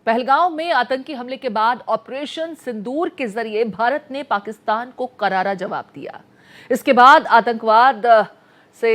पहलगांव में आतंकी हमले के बाद ऑपरेशन सिंदूर के जरिए भारत ने पाकिस्तान को करारा जवाब दिया। इसके बाद आतंकवाद से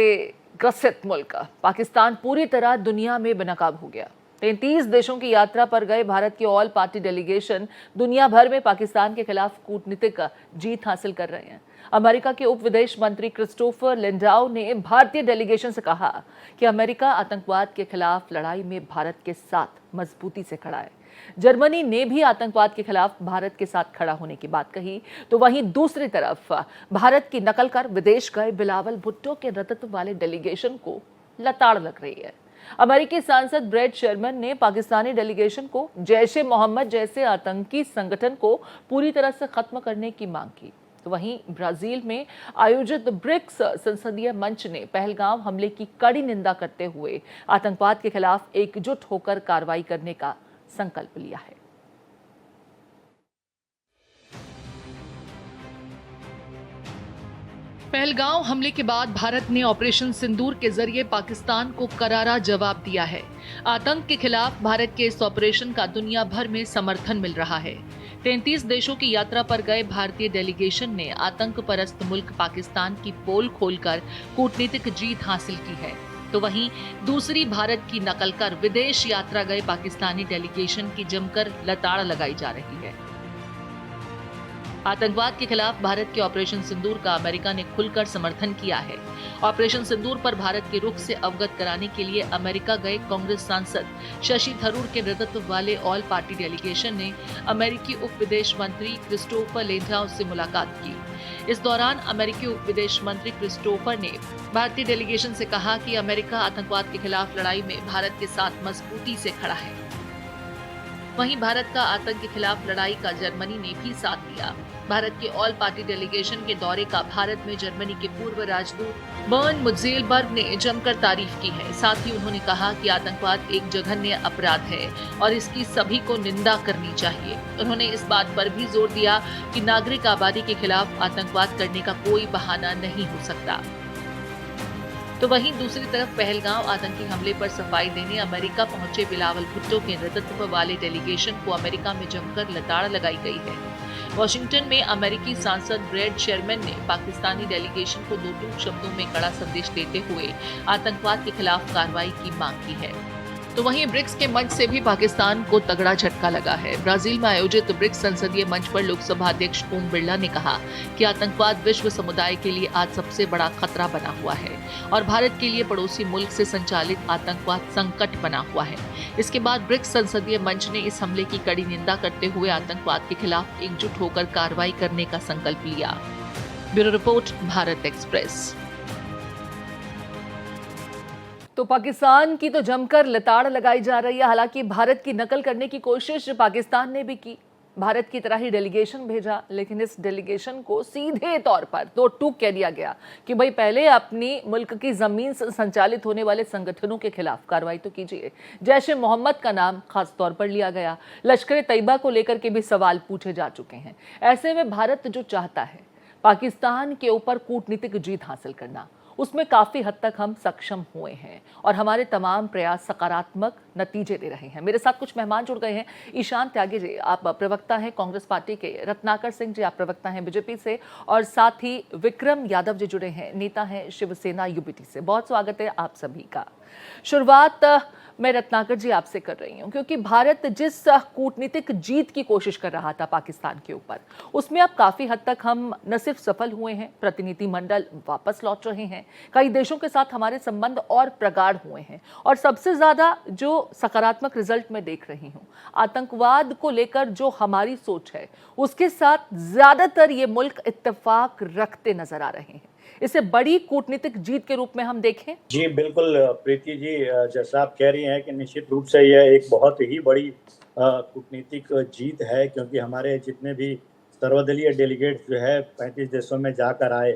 ग्रसित मुल्क पाकिस्तान पूरी तरह दुनिया में बेनकाब हो गया। 33 देशों की यात्रा पर गए भारत के ऑल पार्टी डेलीगेशन दुनिया भर में पाकिस्तान के खिलाफ कूटनीतिक जीत हासिल कर रहे हैं। अमेरिका के उप विदेश मंत्री क्रिस्टोफर लिंडाउ ने भारतीय डेलीगेशन से कहा कि अमेरिका आतंकवाद के खिलाफ लड़ाई में भारत के साथ मजबूती से खड़ा है। जर्मनी ने भी आतंकवाद के खिलाफ भारत के साथ खड़ा होने की बात कही, तो वहीं दूसरी तरफ भारत की नकल कर विदेश गए बिलावल भुट्टो के नेतृत्व वाले डेलीगेशन को लताड़ लग रही है। अमेरिकी सांसद ब्रैड शर्मन ने पाकिस्तानी डेलीगेशन को जैश-ए मोहम्मद जैसे आतंकी संगठन को पूरी तरह से खत्म करने की मांग की। तो वहीं ब्राजील में आयोजित ब्रिक्स संसदीय मंच ने पहलगांव हमले की कड़ी निंदा करते हुए आतंकवाद के खिलाफ एकजुट होकर कार्रवाई करने का संकल्प लिया है। पहलगांव हमले के बाद भारत ने ऑपरेशन सिंदूर के जरिए पाकिस्तान को करारा जवाब दिया है। आतंक के खिलाफ भारत के इस ऑपरेशन का दुनिया भर में समर्थन मिल रहा है। 33 देशों की यात्रा पर गए भारतीय डेलीगेशन ने आतंक परस्त मुल्क पाकिस्तान की पोल खोलकर कूटनीतिक जीत हासिल की है। तो वहीं दूसरी भारत की नकल कर विदेश यात्रा गए पाकिस्तानी डेलीगेशन की जमकर लताड़ लगाई जा रही है। आतंकवाद के खिलाफ भारत के ऑपरेशन सिंदूर का अमेरिका ने खुलकर समर्थन किया है। ऑपरेशन सिंदूर पर भारत के रुख से अवगत कराने के लिए अमेरिका गए कांग्रेस सांसद शशि थरूर के नेतृत्व वाले ऑल पार्टी डेलीगेशन ने अमेरिकी उप विदेश मंत्री क्रिस्टोफर लिंडाउ से मुलाकात की। इस दौरान अमेरिकी उप विदेश मंत्री क्रिस्टोफर ने भारतीय डेलीगेशन से कहा कि अमेरिका आतंकवाद के खिलाफ लड़ाई में भारत के साथ मजबूती से खड़ा है। वहीं भारत का आतंक के खिलाफ लड़ाई का जर्मनी ने भी साथ दिया। भारत के ऑल पार्टी डेलीगेशन के दौरे का भारत में जर्मनी के पूर्व राजदूत बर्न मुज़ेलबर्ग ने जमकर तारीफ की है। साथ ही उन्होंने कहा कि आतंकवाद एक जघन्य अपराध है और इसकी सभी को निंदा करनी चाहिए। उन्होंने इस बात पर भी जोर दिया कि नागरिक आबादी के खिलाफ आतंकवाद करने का कोई बहाना नहीं हो सकता। तो वहीं दूसरी तरफ पहलगांव आतंकी हमले पर सफाई देने अमेरिका पहुंचे बिलावल भुट्टो के नेतृत्व वाले डेलीगेशन को अमेरिका में जमकर लताड़ लगाई गई है। वॉशिंगटन में अमेरिकी सांसद ब्रैड शर्मन ने पाकिस्तानी डेलीगेशन को दो टूक शब्दों में कड़ा संदेश देते हुए आतंकवाद के खिलाफ कार्रवाई की मांग की है। तो वहीं ब्रिक्स के मंच से भी पाकिस्तान को तगड़ा झटका लगा है। ब्राजील में आयोजित ब्रिक्स संसदीय मंच पर लोकसभा अध्यक्ष ओम बिरला ने कहा कि आतंकवाद विश्व समुदाय के लिए आज सबसे बड़ा खतरा बना हुआ है और भारत के लिए पड़ोसी मुल्क से संचालित आतंकवाद संकट बना हुआ है। इसके बाद ब्रिक्स संसदीय मंच ने इस हमले की कड़ी निंदा करते हुए आतंकवाद के खिलाफ एकजुट होकर कार्रवाई करने का संकल्प लिया। Bureau report, Bharat express. तो पाकिस्तान की तो जमकर लताड़ लगाई जा रही है। हालांकि भारत की नकल करने की कोशिश पाकिस्तान ने भी की, भारत की तरह ही डेलीगेशन भेजा, लेकिन इस डेलीगेशन को सीधे तौर पर दो टूक कह दिया गया कि भाई पहले अपनी मुल्क की जमीन से संचालित होने वाले संगठनों के खिलाफ कार्रवाई तो कीजिए। जैश-ए मोहम्मद का नाम खास तौर पर लिया गया। लश्कर-ए-तैयबा को लेकर के भी सवाल पूछे जा चुके हैं। ऐसे में भारत जो चाहता है पाकिस्तान के ऊपर कूटनीतिक जीत हासिल करना, उसमें काफी हद तक हम सक्षम हुए हैं और हमारे तमाम प्रयास सकारात्मक नतीजे दे रहे हैं। मेरे साथ कुछ मेहमान जुड़ गए हैं। ईशान त्यागी जी, आप प्रवक्ता हैं कांग्रेस पार्टी के। रत्नाकर सिंह जी, आप प्रवक्ता हैं बीजेपी से। और साथ ही विक्रम यादव जी जुड़े हैं, नेता हैं शिवसेना यूबीटी से। बहुत स्वागत है आप सभी का। शुरुआत मैं रत्नाकर जी आपसे कर रही हूं, क्योंकि भारत जिस कूटनीतिक जीत की कोशिश कर रहा था पाकिस्तान के ऊपर, उसमें अब काफी हद तक हम न सिर्फ सफल हुए हैं, प्रतिनिधिमंडल वापस लौट रहे हैं, कई देशों के साथ हमारे संबंध और प्रगाढ़ हुए हैं, और सबसे ज्यादा जो सकारात्मक रिजल्ट मैं देख रही हूं, आतंकवाद को लेकर जो हमारी सोच है उसके साथ ज्यादातर ये मुल्क इत्तेफाक रखते नजर आ रहे हैं। इसे बड़ी कूटनीतिक जीत के रूप में हम देखें? जी बिल्कुल प्रीति जी, जैसा आप कह रही हैं कि निश्चित रूप से यह एक बहुत ही बड़ी कूटनीतिक जीत है, क्योंकि हमारे जितने भी सर्वदलीय डेलीगेट्स जो है 35 देशों में जाकर आए,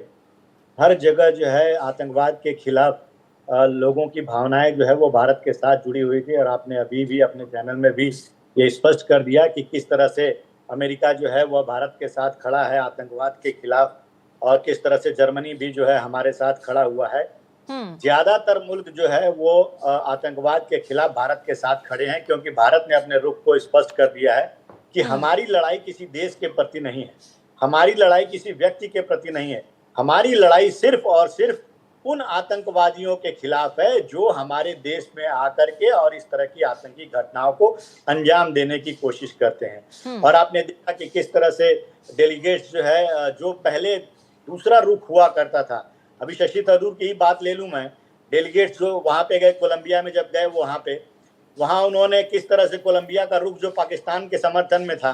हर जगह जो है आतंकवाद के खिलाफ लोगों की भावनाएं जो है वो भारत के साथ जुड़ी हुई थी। और आपने अभी भी अपने चैनल में भी ये स्पष्ट कर दिया कि किस तरह से अमेरिका जो है वह भारत के साथ खड़ा है आतंकवाद के खिलाफ। और किस तरह से जर्मनी भी जो है हमारे साथ खड़ा हुआ है। ज्यादातर मुल्क जो है वो आतंकवाद के खिलाफ भारत के साथ खड़े हैं, क्योंकि भारत ने अपने रुख को स्पष्ट कर दिया है कि हमारी लड़ाई किसी देश के प्रति नहीं है, हमारी लड़ाई किसी व्यक्ति के प्रति नहीं है, हमारी लड़ाई सिर्फ और सिर्फ उन आतंकवादियों के खिलाफ है जो हमारे देश में आकर के और इस तरह की आतंकी घटनाओं को अंजाम देने की कोशिश करते हैं। और आपने देखा कि किस तरह से डेलीगेट्स जो है, जो पहले दूसरा रुख हुआ करता था, अभी शशि थरूर की ही बात ले लूं मैं, डेलीगेट्स जो वहां पे गए, कोलंबिया में जब गए वहां उन्होंने किस तरह से कोलंबिया का रुख जो पाकिस्तान के समर्थन में था,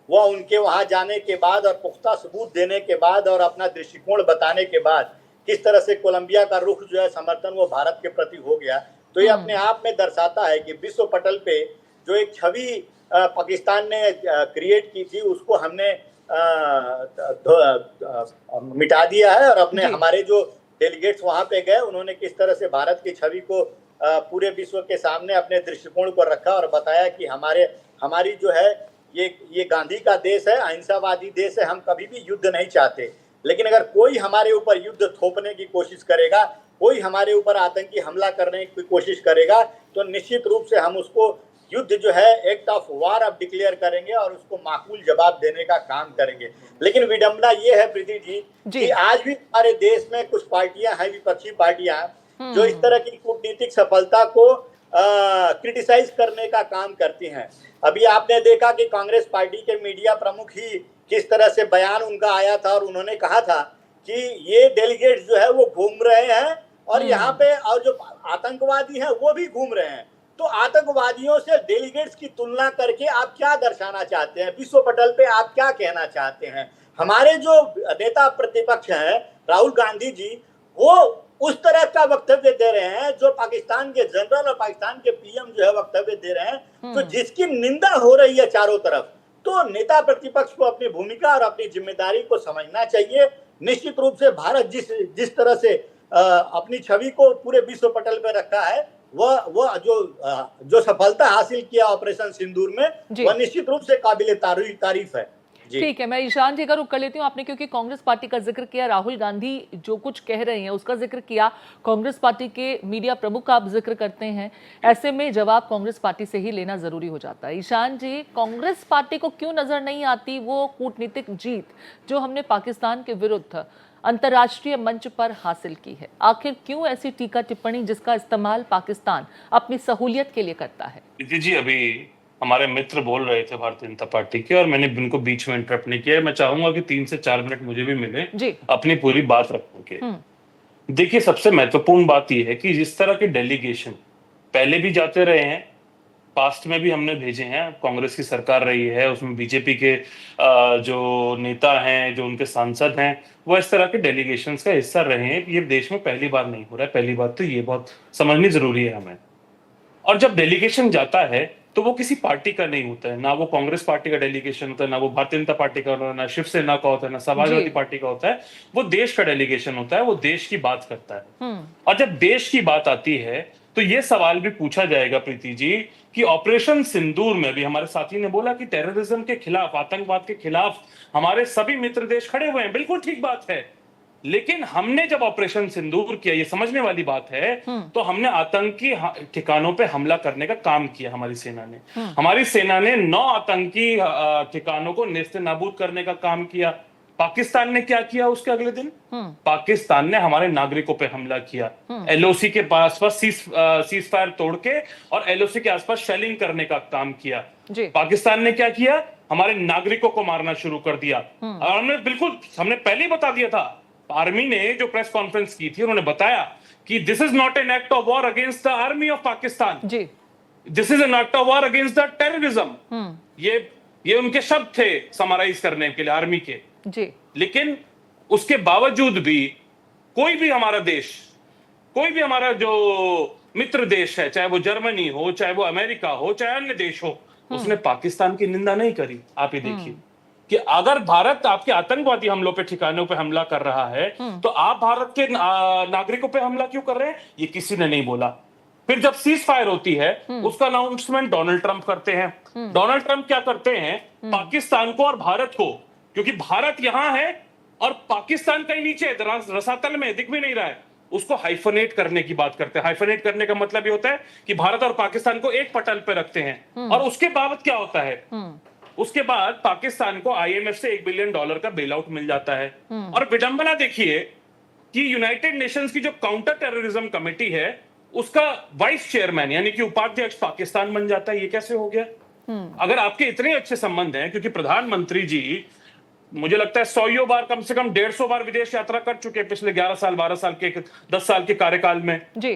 वह उनके वहां जाने के बाद और पुख्ता सबूत देने के बाद और अपना दृष्टिकोण बताने के बाद किस तरह से कोलंबिया का रुख जो है समर्थन वो भारत के प्रति हो गया। तो ये अपने आप में दर्शाता है कि विश्व पटल पे जो एक छवि पाकिस्तान ने क्रिएट की थी उसको हमने मिटा दिया है। और अपने हमारे जो डेलीगेट्स वहां पे गए उन्होंने किस तरह से भारत की छवि को पूरे विश्व के सामने अपने दृष्टिकोण को रखा और बताया कि हमारी जो है ये गांधी का देश है, अहिंसावादी देश है, हम कभी भी युद्ध नहीं चाहते, लेकिन अगर कोई हमारे ऊपर युद्ध थोपने की कोशिश करेगा, कोई हमारे ऊपर आतंकी हमला करने की कोशिश करेगा, तो निश्चित रूप से हम उसको युद्ध जो है एक्ट ऑफ वार अब डिक्लेयर करेंगे और उसको माकूल जवाब देने का काम करेंगे। लेकिन विडंबना ये है प्रीति जी कि आज भी हमारे देश में कुछ पार्टियां हैं, विपक्षी पार्टियां, जो इस तरह की कूटनीतिक सफलता को क्रिटिसाइज करने का काम करती हैं। अभी आपने देखा कि कांग्रेस पार्टी के मीडिया प्रमुख ही किस तरह से बयान उनका आया था और उन्होंने कहा था कि ये डेलीगेट्स जो है वो घूम रहे हैं और यहाँ पे और जो आतंकवादी हैं वो भी घूम रहे हैं। तो आतंकवादियों से डेलीगेट्स की तुलना करके आप क्या दर्शाना चाहते हैं, विश्व पटल पे आप क्या कहना चाहते हैं? हमारे जो नेता प्रतिपक्ष हैं राहुल गांधी जी, वो उस तरह का वक्तव्य दे रहे हैं जो पाकिस्तान के जनरल और पाकिस्तान के पीएम जो है वक्तव्य दे रहे हैं, तो जिसकी निंदा हो रही है चारों तरफ। तो नेता प्रतिपक्ष को अपनी भूमिका और अपनी जिम्मेदारी को समझना चाहिए। निश्चित रूप से भारत जिस तरह से अपनी छवि को पूरे विश्व पटल पर रखा है, वह जो सफलता हासिल किया ऑपरेशन सिंदूर में, वह निश्चित रूप से काबिले तारीफ है। ठीक है, मैं ईशान जी का रुख कर लेती हूँ। आपने क्योंकि कांग्रेस पार्टी का जिक्र किया, राहुल गांधी जो कुछ कह रहे हैं उसका जिक्र किया, कांग्रेस पार्टी के मीडिया प्रमुख का आप जिक्र करते हैं, ऐसे में जवाब कांग्रेस पार्टी से ही लेना जरूरी हो जाता है। ईशान जी, कांग्रेस पार्टी को क्यों नजर नहीं आती वो कूटनीतिक जीत जो हमने पाकिस्तान के विरुद्ध अंतर्राष्ट्रीय मंच पर हासिल की है? आखिर क्यों ऐसी टीका टिप्पणी जिसका इस्तेमाल पाकिस्तान अपनी सहूलियत के लिए करता है? जी, अभी हमारे मित्र बोल रहे थे भारतीय जनता पार्टी के और मैंने उनको बीच में इंटरप्ट नहीं किया। मैं चाहूंगा कि 3 से 4 मिनट मुझे भी मिले अपनी पूरी बात रखने के। देखिए, सबसे महत्वपूर्ण बात यह है कि जिस तरह के डेलीगेशन पहले भी जाते रहे हैं, पास्ट में भी हमने भेजे हैं, कांग्रेस की सरकार रही है, उसमें बीजेपी के जो नेता हैं, जो उनके सांसद हैं, वो इस तरह के डेलीगेशंस का हिस्सा रहे हैं। ये देश में पहली बार नहीं हो रहा है। पहली बात तो ये बहुत समझनी जरूरी है हमें। और जब डेलीगेशन जाता है तो वो किसी पार्टी का नहीं होता है, ना वो कांग्रेस पार्टी का डेलीगेशन होता है, ना वो भारतीय जनता पार्टी का होता है, ना शिवसेना का होता है, ना समाजवादी पार्टी का होता है। वो देश का डेलीगेशन होता है, वो देश की बात करता है। और जब देश की बात आती है तो ये सवाल भी पूछा जाएगा प्रीति जी कि ऑपरेशन सिंदूर में भी हमारे साथी ने बोला कि टेररिज्म के खिलाफ, आतंकवाद के खिलाफ हमारे सभी मित्र देश खड़े हुए हैं, बिल्कुल ठीक बात है। लेकिन हमने जब ऑपरेशन सिंदूर किया, ये समझने वाली बात है, तो हमने आतंकी ठिकानों पे हमला करने का काम किया। हमारी सेना ने 9 आतंकी ठिकानों को नेस्त नाबूद करने का काम किया। पाकिस्तान ने क्या किया उसके अगले दिन? पाकिस्तान ने हमारे नागरिकों पे हमला किया, एलओसी के आसपास सीज फायर तोड़ के और एलओसी के आसपास शेलिंग करने का काम किया। पाकिस्तान ने क्या किया? हमारे नागरिकों को मारना शुरू कर दिया। और हमने पहले ही बता दिया था, आर्मी ने जो प्रेस कॉन्फ्रेंस की थी उन्होंने बताया कि this is not an act of war against the army of Pakistan, this is an act of war against the terrorism. ये उनके शब्द थे समराइज करने के लिए आर्मी के। लेकिन उसके बावजूद भी कोई भी हमारा देश, कोई भी हमारा जो मित्र देश है, चाहे वो जर्मनी हो, चाहे वो अमेरिका हो, चाहे अन्य देश हो, उसने पाकिस्तान की निंदा नहीं करी। आप ये देखिए कि अगर भारत आपके आतंकवादी हमलों पे, ठिकानों पे हमला कर रहा है, तो आप भारत के नागरिकों पे हमला क्यों कर रहे हैं? ये किसी ने नहीं बोला। फिर जब सीज फायर होती है, उसका अनाउंसमेंट डोनाल्ड ट्रंप करते हैं। डोनाल्ड ट्रंप क्या करते हैं? पाकिस्तान को और भारत को, क्योंकि भारत यहां है और पाकिस्तान कहीं नीचे है, रसातल में दिख भी नहीं रहा है, उसको हाइफनेट करने की बात करते हैं। हाइफनेट करने का मतलब ये होता है कि भारत और पाकिस्तान को एक पटल पे रखते हैं। और उसके बाद क्या होता है, उसके बाद पाकिस्तान को IMF से $1 बिलियन का बेल आउट मिल जाता है। और विडंबना देखिए कि यूनाइटेड नेशंस की जो काउंटर टेररिज्म कमेटी है उसका वाइस चेयरमैन यानी कि उपाध्यक्ष पाकिस्तान बन जाता है। ये कैसे हो गया? अगर आपके इतने अच्छे संबंध हैं, क्योंकि प्रधानमंत्री जी मुझे लगता है 100 बार, कम से कम 150 बार विदेश यात्रा कर चुके हैं पिछले 11 साल 12 साल के 10 साल के कार्यकाल में जी।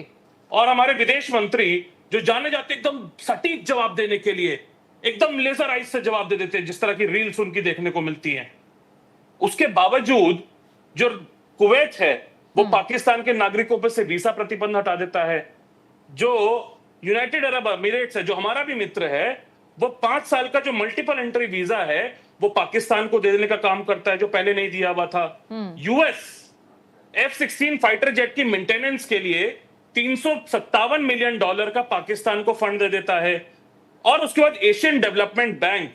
और हमारे विदेश मंत्री जो जाने जाते एकदम सटीक जवाब देने के लिए एकदम लेजर आइज से जवाब दे देते हैं, जिस तरह की रील्स उनकी देखने को मिलती हैं। उसके बावजूद जो कुवैत है वो पाकिस्तान के नागरिकों पर से वीजा प्रतिबंध हटा देता है। जो यूनाइटेड अरब अमीरेट्स है, जो हमारा भी मित्र है, वो 5 साल का जो मल्टीपल एंट्री वीजा है वो पाकिस्तान को दे देने का काम करता है, जो पहले नहीं दिया हुआ था। US F-16 फाइटर जेट की मेंटेनेंस के लिए $357 मिलियन का पाकिस्तान को फंड दे देता है। और उसके बाद एशियन डेवलपमेंट बैंक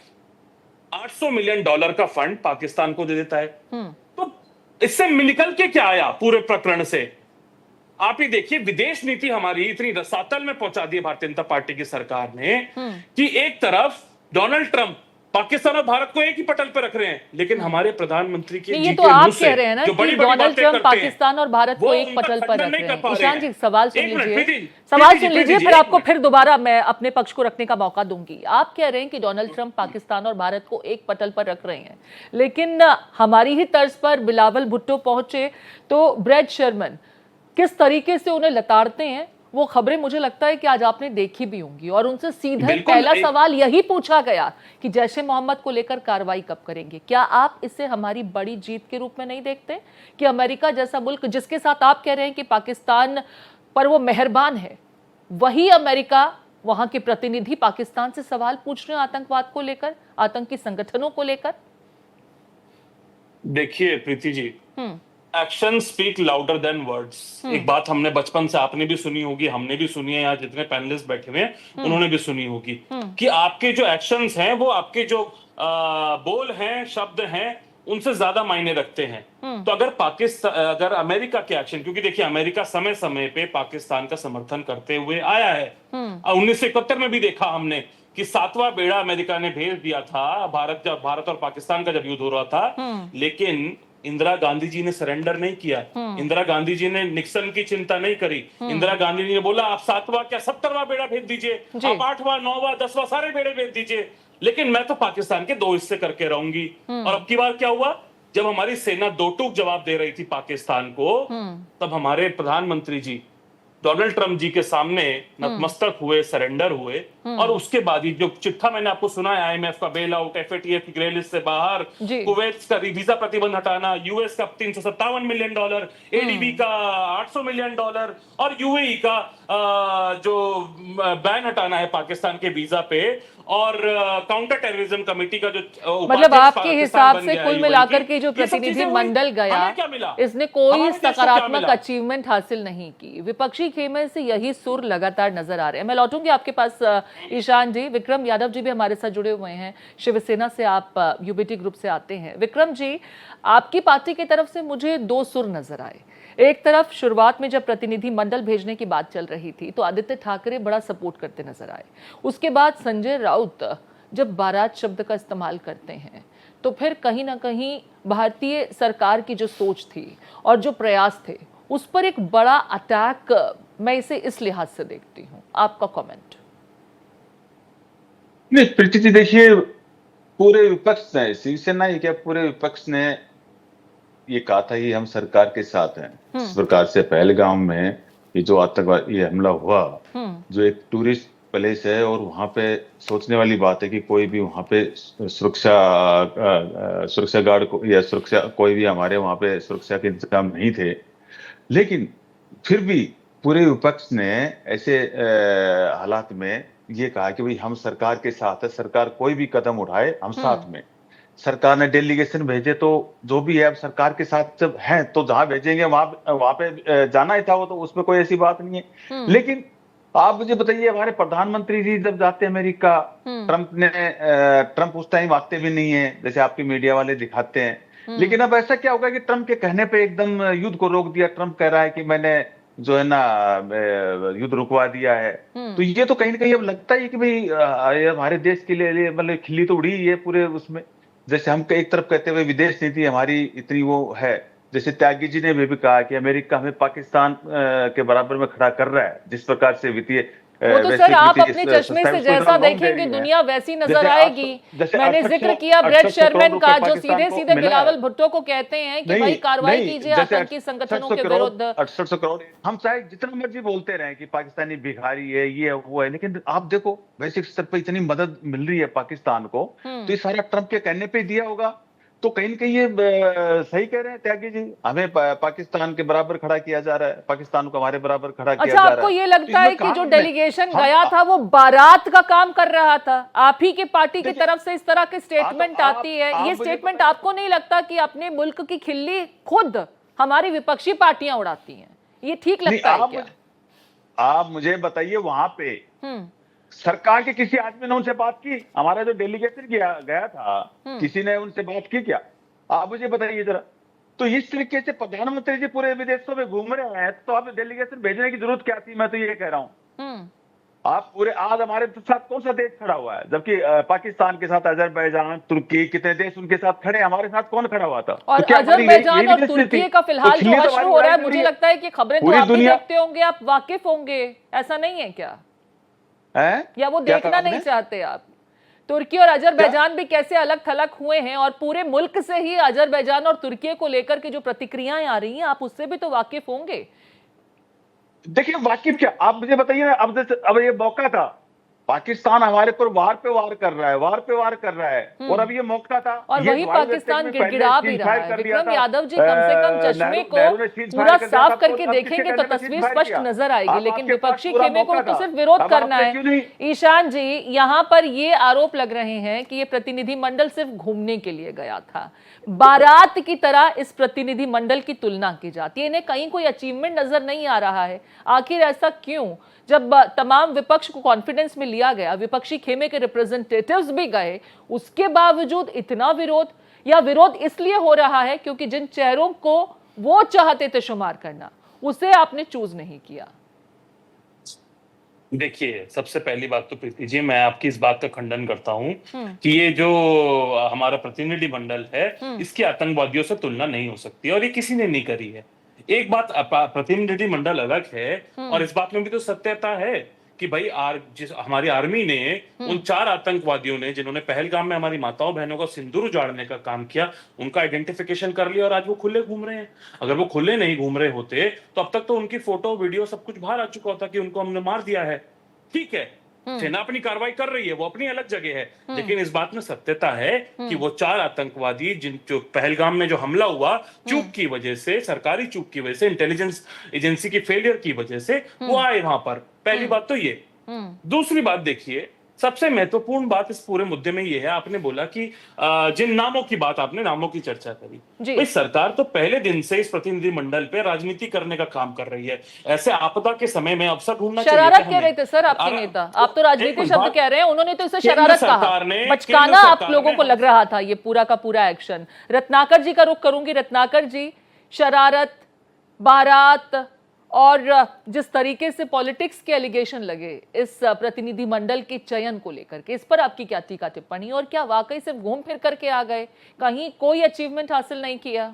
$800 मिलियन का फंड पाकिस्तान को दे देता है। तो इससे निकल के क्या आया पूरे प्रकरण से? आप ही देखिए, विदेश नीति हमारी इतनी रसातल में पहुंचा दी भारतीय जनता पार्टी की सरकार ने कि एक तरफ डोनाल्ड ट्रंप पाकिस्तान और भारत को एक ही पटल पर रख रहे हैं, लेकिन हमारे प्रधानमंत्री के ये तो आप कह रहे हैं ना कि डोनाल्ड ट्रंप पाकिस्तान और भारत को एक पटल पर रख रहे हैं। ईशान जी सवाल सुन लीजिए, फिर आपको फिर दोबारा मैं अपने पक्ष को रखने का मौका दूंगी। आप कह रहे हैं कि डोनाल्ड ट्रंप पाकिस्तान और भारत को एक पटल पर रख रहे हैं, लेकिन हमारी ही तर्ज पर बिलावल भुट्टो पहुंचे तो ब्रेड शर्मन किस तरीके से उन्हें लताड़ते हैं, वो खबरें मुझे लगता है कि आज आपने देखी भी होंगी। और उनसे सीधा पहला सवाल यही पूछा गया कि जैश ए मोहम्मद को लेकर कार्रवाई कब करेंगे। क्या आप इसे हमारी बड़ी जीत के रूप में नहीं देखते कि अमेरिका जैसा मुल्क, जिसके साथ आप कह रहे हैं कि पाकिस्तान पर वो मेहरबान है, वही अमेरिका वहां के प्रतिनिधि पाकिस्तान से सवाल पूछ रहे हैं आतंकवाद को लेकर, आतंकी संगठनों को लेकर? देखिए Preeti ji, action speak louder than words. एक बात हमने बचपन से, आपने भी सुनी होगी, हमने भी सुनी है, यहाँ जितने पैनलिस्ट बैठे हुए हैं उन्होंने भी सुनी होगी कि आपके जो एक्शंस हैं वो आपके जो बोल हैं, शब्द हैं, उनसे ज्यादा मायने रखते हैं। तो अगर अमेरिका के एक्शन, क्योंकि देखिए अमेरिका समय समय पे पाकिस्तान का समर्थन करते हुए आया है। 1971 में भी देखा हमने कि 7वां बेड़ा अमेरिका ने भेज दिया था भारत और पाकिस्तान का जब युद्ध हो रहा था, लेकिन इंदिरा गांधी जी ने सरेंडर नहीं किया। इंदिरा गांधी जी ने निक्सन की चिंता नहीं करी। इंदिरा गांधी जी ने बोला आप 7वां क्या 70वां बेड़ा भेज दीजिए, आप 8वां 9वां 10वां सारे बेड़े भेज दीजिए, लेकिन मैं तो पाकिस्तान के 2 हिस्से करके रहूंगी। और अब की बार क्या हुआ, जब हमारी सेना दो टूक जवाब दे रही थी पाकिस्तान को, तब हमारे प्रधानमंत्री जी डोनाल्ड ट्रंप जी के सामने नतमस्तक हुए, सरेंडर हुए। और उसके बाद ही जो चिट्ठा मैंने आपको सुना है, IMF का बेल आउट, FATF की ग्रे लिस्ट से बाहर, कुवैत का वीजा प्रतिबंध हटाना, US का $357 मिलियन, ADB का $800 मिलियन और UAE का जो बैन हटाना है पाकिस्तान के वीजा पे, और काउंटर टेररिज्म कमेटी का जो मतलब आपके हिसाब से कुल मिलाकर के जो प्रतिनिधि मंडल गया, इसने कोई सकारात्मक अचीवमेंट हासिल नहीं की। विपक्षी खेमे से यही सुर लगातार नजर आ रहे हैं। मैं लौटूंगी आपके पास ईशान जी। विक्रम यादव जी भी हमारे साथ जुड़े हुए हैं, शिवसेना से आप UBT ग्रुप से आते हैं। विक्रम जी, आपकी पार्टी की तरफ से मुझे 2 सुर नजर आए। एक तरफ शुरुआत में जब प्रतिनिधि मंडल भेजने की बात चल रही थी तो आदित्य ठाकरे बड़ा सपोर्ट करते नजर आए। उसके बाद संजय राउत जब बारात शब्द का इस्तेमाल करते हैं तो फिर कहीं ना कहीं भारतीय सरकार की जो सोच थी और जो प्रयास थे उस पर एक बड़ा अटैक, मैं इसे इस लिहाज से देखती हूं। आपका कमेंट? नहीं प्रीति जी, देखिए पूरे विपक्ष ने, शिवसेना ही क्या पूरे विपक्ष ने ये कहा था कि हम सरकार के साथ हैं। इस प्रकार से पहलगाम में ये जो आतंकवादी हमला हुआ, जो एक टूरिस्ट प्लेस है और वहां पे सोचने वाली बात है कि कोई भी वहां पे सुरक्षा गार्ड को या सुरक्षा कोई भी हमारे वहां पे सुरक्षा के इंतजाम नहीं थे, लेकिन फिर भी पूरे विपक्ष ने ऐसे हालात में ये कहा कि भाई हम सरकार के साथ है, सरकार कोई भी कदम उठाए हम साथ में। सरकार ने डेलीगेशन भेजे तो जो भी है अब सरकार के साथ जब है तो जहां भेजेंगे वहां पे जाना ही था, वो तो उसमें कोई ऐसी बात नहीं है। लेकिन आप मुझे बताइए, हमारे प्रधानमंत्री जी जब जाते हैं अमेरिका, ट्रंप उस टाइम आते भी नहीं है जैसे आपके मीडिया वाले दिखाते हैं, लेकिन अब ऐसा क्या होगा कि ट्रंप के कहने पे एकदम युद्ध को रोक दिया। ट्रंप कह रहा है कि मैंने जो है ना युद्ध रुकवा दिया है। तो ये तो कहीं ना कहीं अब लगता है कि भाई ये हमारे देश के लिए मतलब खिल्ली तो उड़ी ही है पूरे उसमें। जैसे हम एक तरफ कहते हुए विदेश नीति हमारी इतनी वो है, जैसे त्यागी जी ने भी कहा कि अमेरिका हमें पाकिस्तान के बराबर में खड़ा कर रहा है। जिस प्रकार से वित्तीय वो तो सर आप अपने चश्मे से जैसा देखेंगे दुनिया वैसी नजर आएगी। मैंने जिक्र किया ब्रेट शेरमैन का, जो सीधे सीधे बिलावल भुट्टो को कहते हैं कि भाई कार्रवाई कीजिए आतंकी संगठनों के विरुद्ध। 800 करोड़ हम चाहे जितना मर्जी बोलते रहे कि पाकिस्तानी भिखारी है, ये वो है, लेकिन आप देखो वैश्विक स्तर पर इतनी मदद मिल रही है पाकिस्तान को, तो ये सारा ट्रंप के कहने पे दिया होगा। तो कहीं ना कहीं ये सही कह रहे हैं त्यागी जी, हमें पाकिस्तान के बराबर खड़ा किया जा रहा है, पाकिस्तान को हमारे बराबर खड़ा किया जा रहा है। आपको ये लगता है कि जो डेलीगेशन गया था वो बारात का काम कर रहा था? आप ही की पार्टी की तरफ से इस तरह की स्टेटमेंट आती है, ये स्टेटमेंट आपको नहीं लगता कि अपने मुल्क की खिल्ली खुद हमारी विपक्षी पार्टियां उड़ाती हैं? ये ठीक लगता है क्या? आप मुझे बताइए, वहां पे सरकार के किसी आदमी ने उनसे बात की? हमारा जो डेलीगेशन गया था, किसी ने उनसे बात की क्या? आप मुझे बताइए जरा। तो इस तरीके से प्रधानमंत्री जी पूरे विदेशों में घूम रहे हैं, तो आप डेलीगेशन भेजने की जरूरत क्या थी? मैं तो ये कह रहा हूँ। आप पूरे आज हमारे साथ कौन सा देश खड़ा हुआ है? जबकि पाकिस्तान के साथ अजरबैजान, तुर्की, कितने देश उनके साथ खड़े, हमारे साथ कौन खड़ा हुआ था? और तो अजरबैजान और तुर्की का फिलहाल जो हश्र हो रहा है, मुझे लगता है कि खबरें तो आप भी देखते होंगे, आप वाकिफ होंगे, ऐसा नहीं है क्या? या वो देखना नहीं चाहते आप? तुर्की और अजरबैजान भी कैसे अलग थलग हुए हैं, और पूरे मुल्क से ही अजरबैजान और तुर्की को लेकर के जो प्रतिक्रियाएं आ रही हैं, आप उससे भी तो वाकिफ होंगे। देखिए वाकिफ क्या, आप मुझे बताइए ना। अब ये मौका था, पाकिस्तान हमारे पर वार पे वार कर रहा है, और अब ये मौका था, और वही पाकिस्तान गिड़गिड़ा भी रहा है। विक्रम यादव जी, कम से कम चश्मे को पूरा साफ करके देखेंगे तो तस्वीर स्पष्ट नजर आएगी, लेकिन विपक्षी खेमे को तो सिर्फ विरोध करना है। ईशान जी, यहाँ पर ये आरोप लग रहे हैं कि ये प्रतिनिधि मंडल सिर्फ घूमने के लिए गया था, बारात की तरह इस प्रतिनिधि मंडल की तुलना की जाती है। इन्हें कहीं कोई अचीवमेंट नजर नहीं आ रहा है। आखिर ऐसा क्यों? जब तमाम विपक्ष को कॉन्फिडेंस में लिया गया, विपक्षी खेमे के रिप्रेजेंटेटिव्स भी गए, उसके बावजूद इतना विरोध, या विरोध इसलिए हो रहा है क्योंकि जिन चेहरों को वो चाहते थे शुमार करना, उसे आपने चूज नहीं किया? देखिए, सबसे पहली बात तो प्रीति जी, मैं आपकी इस बात का खंडन करता हूं कि ये जो हमारा प्रतिनिधि मंडल है, इसकी आतंकवादियों से तुलना नहीं हो सकती, और ये किसी ने नहीं करी है। एक बात, प्रतिनिधि मंडल अलग है, और इस बात में भी तो सत्यता है कि भाई हमारी आर्मी ने उन 4 आतंकवादियों ने जिन्होंने पहलगाम में हमारी माताओं बहनों का सिंदूर उजाड़ने का काम किया, उनका आइडेंटिफिकेशन कर लिया, और आज वो खुले घूम रहे हैं। अगर वो खुले नहीं घूम रहे होते तो अब तक तो उनकी फोटो वीडियो सब कुछ बाहर आ चुका होता कि उनको हमने मार दिया है। ठीक है, सेना अपनी कार्रवाई कर रही है, वो अपनी अलग जगह है, लेकिन इस बात में सत्यता है कि वो 4 आतंकवादी जो पहलगाम में जो हमला हुआ, चूक की वजह से, सरकारी चूक की वजह से, इंटेलिजेंस एजेंसी की फेलियर की वजह से वो आए वहां पर। पहली बात तो ये। दूसरी बात देखिए, सबसे महत्वपूर्ण बात इस पूरे मुद्दे में ये है, आपने बोला कि जिन नामों की बात, आपने नामों की चर्चा करी, भाई सरकार तो पहले दिन से इस प्रतिनिधि मंडल पे राजनीति करने का काम कर रही है। ऐसे आपदा के समय में अवसर ढूंढना चाहिए। शरारत कह रहे थे सर आपके नेता, आप तो राजनीति शब्द कह रहे हैं, उन्होंने तो इसे शरारत कहा, बचकाना आप लोगों को लग रहा था ये पूरा का पूरा एक्शन। रत्नाकर जी का रुख करूंगी। रत्नाकर जी, शरारत, बारात और जिस तरीके से पॉलिटिक्स के एलिगेशन लगे इस प्रतिनिधि मंडल के चयन को लेकर के, इस पर आपकी क्या टीका टिप्पणी? और क्या वाकई सिर्फ घूम फिर करके आ गए, कहीं कोई अचीवमेंट हासिल नहीं किया?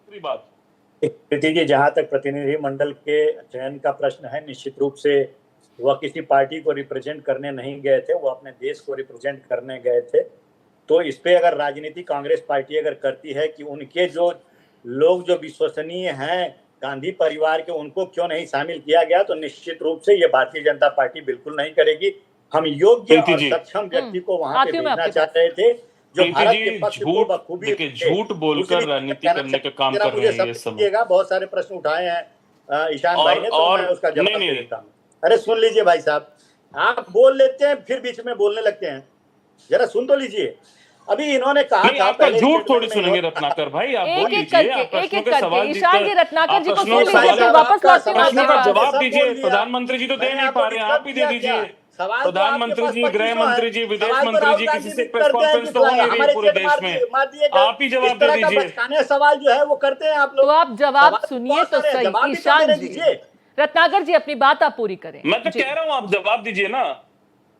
बात प्रीति जी, जहां तक प्रतिनिधि मंडल के चयन का प्रश्न है, निश्चित रूप से वह किसी पार्टी को रिप्रेजेंट करने नहीं गए थे, वो अपने देश को रिप्रेजेंट करने गए थे। तो इस पे अगर राजनीति कांग्रेस पार्टी अगर करती है कि उनके जो लोग जो विश्वसनीय हैं गांधी परिवार के, उनको क्यों नहीं शामिल किया गया, तो निश्चित रूप से ये भारतीय जनता पार्टी बिल्कुल नहीं करेगी। हम योग्य और सक्षम व्यक्ति को वहां पे भेजना चाह रहे थे, जो भारत के पक्ष को बखूबी झूठ बोलकर राजनीति करने का काम कर रहे हैं। ये सब बहुत सारे प्रश्न उठाए हैं ईशान भाई ने, तो मैं उसका जवाब दे देता हूँ। अरे सुन लीजिए भाई साहब, आप बोल लेते हैं फिर बीच में बोलने लगते हैं, जरा सुन तो लीजिए। अभी इन्होंने कहा था, आपका झूठ थोड़ी सुनेंगे रत्नाकर भाई, आप बोल लीजिए, आप प्रश्नों के सवाल रत्नाकर जी को जवाब दीजिए। प्रधानमंत्री जी तो दे नहीं पा रहे, आप ही दे दीजिए। प्रधानमंत्री जी, गृह मंत्री जी, विदेश मंत्री जी, किसी से प्रेस कॉन्फ्रेंस तो होनी नहीं पूरे देश में। आप ही जवाब दे दीजिए। सवाल जो है वो करते हैं आप लोग। तो आप जवाब सुनिए तो सही ईशान जी। रत्नाकर जी अपनी बात आप पूरी करें। मैं तो कह रहा हूँ आप जवाब दीजिए ना।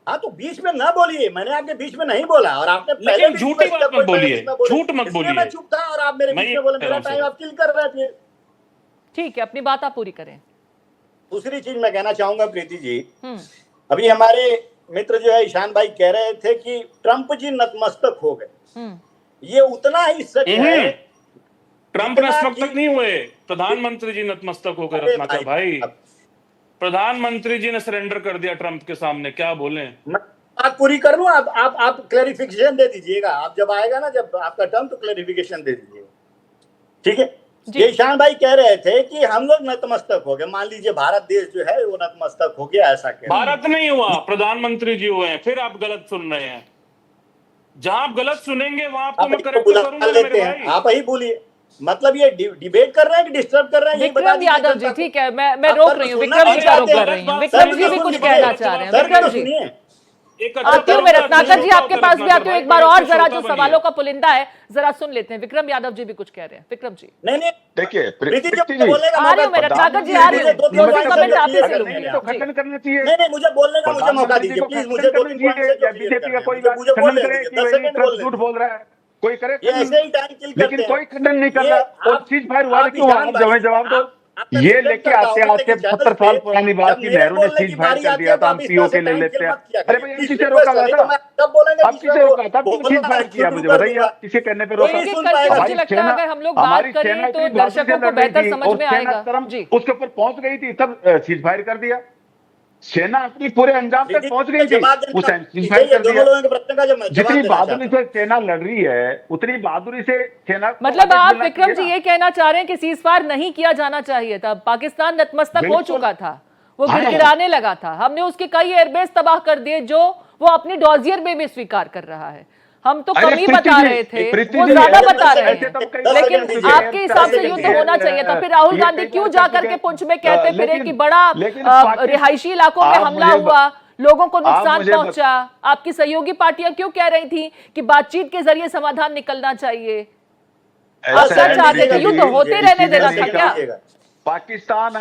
हाँ तो बीच में ना बोलिए, मैंने आपके बीच में नहीं बोला और आपने लेकिन झूठी बात मत बोलिए, झूठ मत बोलिए। मैं चुप था और आप मेरे बीच में बोले, मेरा टाइम आप किल कर रहे थे। ठीक है, अपनी बात आप पूरी करें। दूसरी चीज मैं कहना चाहूंगा प्रीति जी, अभी हमारे मित्र जो है ईशान भाई कह रहे थे कि ट्रंप जी नतमस्तक हो गए। ये उतना ही सच है। ट्रंप नतमस्तक नहीं हुए, प्रधानमंत्री जी नतमस्तक हो गए। रत्नाकर भाई, प्रधानमंत्री जी ने सरेंडर कर दिया ट्रंप के सामने, क्या बोले। बात पूरी कर लूं, आप क्लैरिफिकेशन दे दीजिएगा। आप जब आएगा ना, जब आपका टर्म, तो क्लैरिफिकेशन दे दीजिएगा, ठीक है। ये ईशान भाई कह रहे थे कि हम लोग नतमस्तक हो गए। मान लीजिए भारत देश जो है वो नतमस्तक हो गया, ऐसा कह। भारत नहीं हुआ, प्रधानमंत्री जी हुए हैं। फिर आप गलत सुन रहे हैं। जहां आप गलत सुनेंगे वहां आपको मैं करेक्ट करूंगा मेरे भाई। आप ही बोलिए, मतलब ये डिबेट कर रहे हैं कि डिस्टर्ब कर रहे हैं? विक्रम यादव जी, ठीक है, मैं रोक रही हूँ, विक्रम जी का रोक कर रही हूँ। विक्रम जी भी कुछ कहना चाह रहे हैं। विक्रम जी आती हूँ मैं, रत्नाकर जी आपके पास भी आती हूँ एक बार और, जरा जो सवालों का पुलिंदा है जरा सुन लेते हैं। विक्रम यादव जी भी कुछ कह रहे हैं। विक्रम जी नहीं देखिए, आ रही हूँ मैं, रत्नाकर जी आ रही हूँ, कमेंट आपसे से लूंगी। तो खंडन करना चाहिए। नहीं, मुझे बोलने का मुझे मौका दीजिए प्लीज। मुझे बीजेपी का कोई झूठ बोल रहा है, कोई करे ऐसे ही टाइम किल, लेकिन कोई खंडन नहीं कर रहा। और चीज फायर हुआ क्यों? आप जवाब दो। ये लेके आते आते 70 साल पुरानी बात की नेहरू ने चीज फायर कर दिया था, हम पीओके ले लेते हैं। अरे भाई, हम किसे रोका था? अब किसे रोका था? चीज फायर किया, मुझे बताइए, किसे कहने पे रोका? मुझे लगता है अगर हम लोग बात करें तो दर्शकों को बेहतर समझ में आएगा। उसके ऊपर पहुंच गई थी, तब चीज फायर कर दिया। सेना अपनी पूरे अंजाम तक पहुंच गई थी, उस चीज फायर कर दिया। जितनी बहादुरी से सेना लड़ रही है, उतनी बहादुरी से सेना, मतलब आप विक्रम जी ये कहना चाह रहे हैं कि सीज फायर नहीं किया जाना चाहिए था? पाकिस्तान नतमस्तक हो चुका था, वो गिड़गिड़ाने लगा था। हमने उसके कई एयरबेस तबाह कर दिए जो वो अपनी डॉजियर में भी स्वीकार कर रहा है। हम तो कमी बता रहे थे, वो ज्यादा बता रहे हैं। लेकिन आपके हिसाब से युद्ध होना चाहिए था। फिर राहुल गांधी क्यों जाकर के पुंछ में कहते फिरे कि बड़ा रिहायशी इलाकों में हमला हुआ, लोगों को नुकसान पहुंचा? आपकी सहयोगी पार्टियां क्यों कह रही थी कि बातचीत के जरिए समाधान निकलना चाहिए? आप क्या चाहते थे? युद्ध होते रहने देना था क्या? पाकिस्तान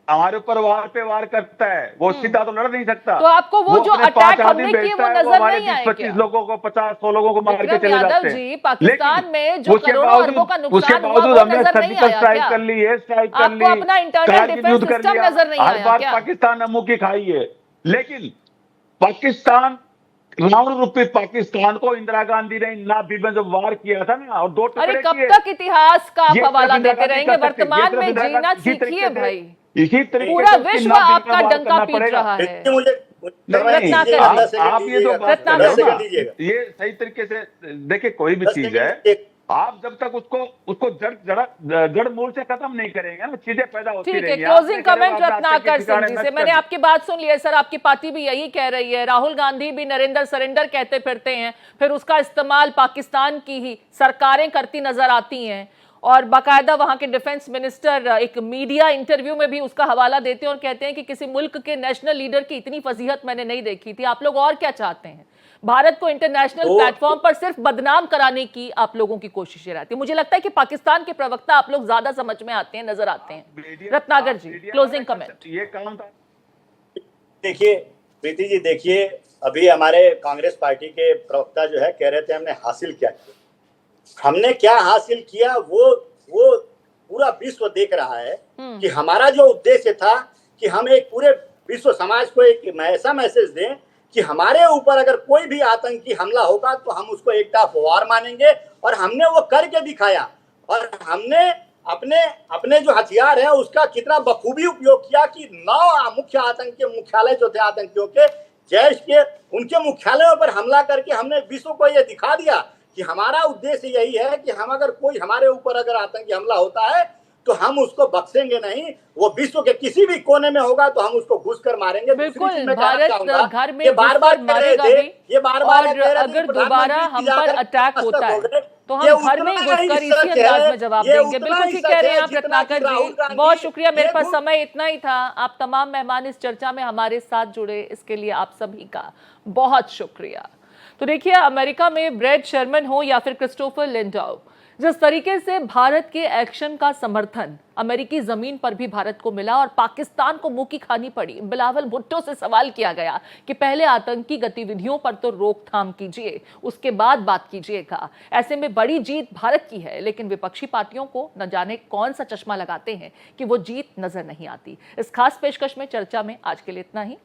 हमारे ऊपर वार पे वार करता है, वो सीधा तो लड़ नहीं सकता। तो आपको वो जो अटैक हमने किए वो नजर नहीं आए? 25 लोगों को 50-100 लोगों को मार के चले जाते हैं। जी, पाकिस्तान में जो करोड़ों अरबों का नुकसान हुआ वो नजर नहीं आया क्या? कर ली है, स्ट्राइक कर ली, आपको अपना इंटरनल डिफेंस सिस्टम नजर नहीं आया क्या? हर बार पाकिस्तान ने मुंह की खाई है। लेकिन पाकिस्तान, रावण रूपी पाकिस्तान को इंदिरा गांधी ने नाभी में जब वार किया था ना, और 2 टुकड़े किए। कब तक इतिहास का आप हवाला देते रहेंगे? वर्तमान में जीना सीखिए भाई। इसी तरीके पूरा विश्व आपका डंका पीट रहा है। आप ये जो बात कर रहे हो, ये सही तरीके से देखिए, कोई भी चीज है, आप जब तक उसको जड़ मूल से खत्म नहीं करेंगे ना, चीजें पैदा होती रहेंगी। ठीक है, क्लोजिंग कमेंट रत्नाकर सिंह जी से। मैंने आपकी बात सुन ली है सर, आपकी पार्टी भी यही कह रही है। राहुल गांधी भी नरेंद्र सरेंडर कहते फिरते हैं, फिर उसका इस्तेमाल पाकिस्तान की ही सरकारें करती नजर आती हैं, और बाकायदा वहां के डिफेंस मिनिस्टर एक मीडिया इंटरव्यू में भी उसका हवाला देते हैं और कहते हैं कि किसी मुल्क के नेशनल लीडर की इतनी फजीहत मैंने नहीं देखी थी। आप लोग और क्या चाहते हैं? भारत को इंटरनेशनल प्लेटफॉर्म पर सिर्फ बदनाम कराने की आप लोगों की कोशिशें रहती है। मुझे लगता है कि पाकिस्तान के प्रवक्ता आप लोग ज्यादा समझ में आते हैं, नजर आते हैं। रत्नाकर जी, क्लोजिंग कमेंट। ये काम था। देखिए प्रीति जी, देखिए अभी हमारे कांग्रेस पार्टी के प्रवक्ता जो है कह रहे थे हमने हासिल क्या किया। हमने क्या हासिल किया वो पूरा विश्व देख रहा है कि हमारा जो उद्देश्य था कि हम एक पूरे विश्व समाज को एक ऐसा मैसेज दें कि हमारे ऊपर अगर कोई भी आतंकी हमला होगा तो हम उसको एक ऑफ वार मानेंगे, और हमने वो करके दिखाया। और हमने अपने जो हथियार है उसका कितना बखूबी उपयोग किया कि 9 मुख्य आतंकी मुख्यालय जो थे आतंकियों के, जैश के, उनके मुख्यालयों पर हमला करके हमने विश्व को ये दिखा दिया कि हमारा उद्देश्य यही है कि हम अगर कोई हमारे ऊपर अगर आतंकी हमला होता है तो हम उसको बख्शेंगे नहीं। वो विश्व के किसी भी कोने में होगा तो हम उसको घुस कर मारेंगे। बिल्कुल, भारत घर में बार-बार मारेगा भी, ये बार-बार अगर दोबारा हम पर अटैक होता है तो हम घर में ही घुसकर इसी अंदाज में जवाब देंगे। बिल्कुल ठीक कह रहे हैं आप रत्नाकर जी, बहुत शुक्रिया। मेरे पास समय इतना ही था। आप तमाम मेहमान इस चर्चा में हमारे साथ जुड़े, इसके लिए आप सभी का बहुत शुक्रिया। तो देखिए, अमेरिका में ब्रेड शर्मन हो या फिर क्रिस्टोफर लिंडौ, जिस तरीके से भारत के एक्शन का समर्थन अमेरिकी जमीन पर भी भारत को मिला और पाकिस्तान को मुंह की खानी पड़ी। बिलावल भुट्टो से सवाल किया गया कि पहले आतंकी गतिविधियों पर तो रोकथाम कीजिए, उसके बाद बात कीजिएगा। ऐसे में बड़ी जीत भारत की है, लेकिन विपक्षी पार्टियों को न जाने कौन सा चश्मा लगाते हैं कि वो जीत नजर नहीं आती। इस खास पेशकश में चर्चा में आज के लिए इतना ही।